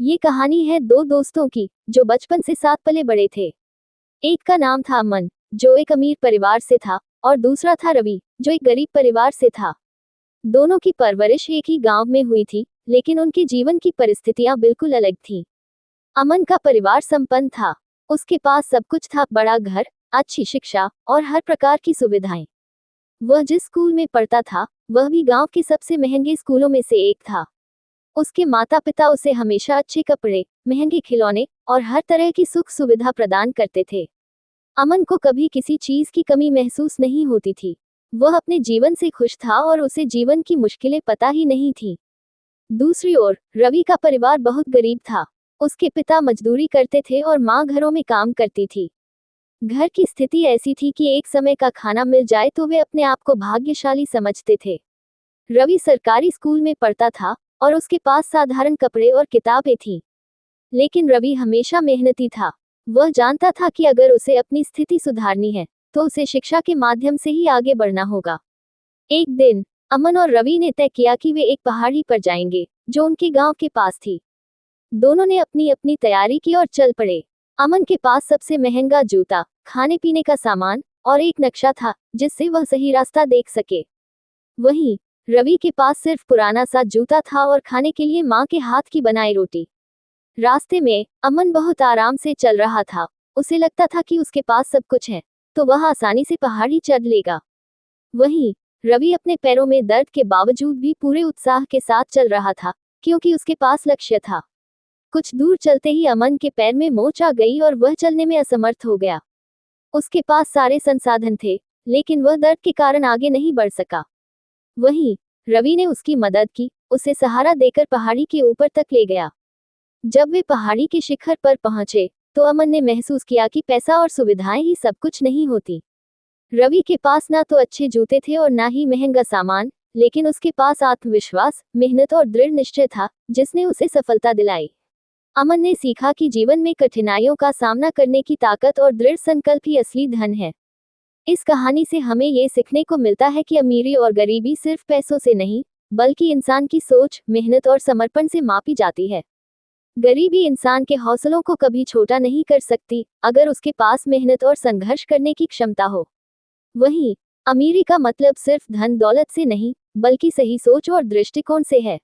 ये कहानी है दो दोस्तों की जो बचपन से साथ पले बड़े थे। एक का नाम था अमन, जो एक अमीर परिवार से था, और दूसरा था रवि, जो एक गरीब परिवार से था। दोनों की परवरिश एक ही गांव में हुई थी, लेकिन उनके जीवन की परिस्थितियां बिल्कुल अलग थीं। अमन का परिवार संपन्न था। उसके पास सब कुछ था, बड़ा घर, अच्छी शिक्षा और हर प्रकार की सुविधाएं। वह जिस स्कूल में पढ़ता था, वह भी गांव के सबसे महंगे स्कूलों में से एक था। उसके माता पिता उसे हमेशा अच्छे कपड़े, महंगे खिलौने और हर तरह की सुख सुविधा प्रदान करते थे। अमन को कभी किसी चीज की कमी महसूस नहीं होती थी। वह अपने जीवन से खुश था और उसे जीवन की मुश्किलें पता ही नहीं थी। दूसरी ओर रवि का परिवार बहुत गरीब था। उसके पिता मजदूरी करते थे और माँ घरों में काम करती थी। घर की स्थिति ऐसी थी कि एक समय का खाना मिल जाए तो वे अपने आप को भाग्यशाली समझते थे। रवि सरकारी स्कूल में पढ़ता था और उसके पास साधारण कपड़े और किताबें थीं। लेकिन रवि हमेशा मेहनती था। वह जानता था कि अगर उसे अपनी स्थिति सुधारनी है, तो उसे शिक्षा के माध्यम से ही आगे बढ़ना होगा। एक दिन अमन और रवि ने तय किया कि वे एक पहाड़ी पर जाएंगे, जो उनके गांव के पास थी। दोनों ने अपनी अपनी तैयारी की और चल पड़े। अमन के पास सबसे महंगा जूता, खाने पीने का सामान और एक नक्शा था, जिससे वह सही रास्ता देख सके। वहीं रवि के पास सिर्फ पुराना सा जूता था और खाने के लिए माँ के हाथ की बनाई रोटी। रास्ते में अमन बहुत आराम से चल रहा था। उसे लगता था कि उसके पास सब कुछ है, तो वह आसानी से पहाड़ी चढ़ लेगा। वहीं रवि अपने पैरों में दर्द के बावजूद भी पूरे उत्साह के साथ चल रहा था, क्योंकि उसके पास लक्ष्य था। कुछ दूर चलते ही अमन के पैर में मोच आ गई और वह चलने में असमर्थ हो गया। उसके पास सारे संसाधन थे, लेकिन वह दर्द के कारण आगे नहीं बढ़ सका। वहीं रवि ने उसकी मदद की, उसे सहारा देकर पहाड़ी के ऊपर तक ले गया। जब वे पहाड़ी के शिखर पर पहुंचे, तो अमन ने महसूस किया कि पैसा और सुविधाएं ही सब कुछ नहीं होती। रवि के पास ना तो अच्छे जूते थे और ना ही महंगा सामान, लेकिन उसके पास आत्मविश्वास, मेहनत और दृढ़ निश्चय था, जिसने उसे सफलता दिलाई। अमन ने सीखा कि जीवन में कठिनाइयों का सामना करने की ताकत और दृढ़ संकल्प ही असली धन है। इस कहानी से हमें ये सीखने को मिलता है कि अमीरी और गरीबी सिर्फ पैसों से नहीं, बल्कि इंसान की सोच, मेहनत और समर्पण से मापी जाती है। गरीबी इंसान के हौसलों को कभी छोटा नहीं कर सकती, अगर उसके पास मेहनत और संघर्ष करने की क्षमता हो। वहीं अमीरी का मतलब सिर्फ धन दौलत से नहीं, बल्कि सही सोच और दृष्टिकोण से है।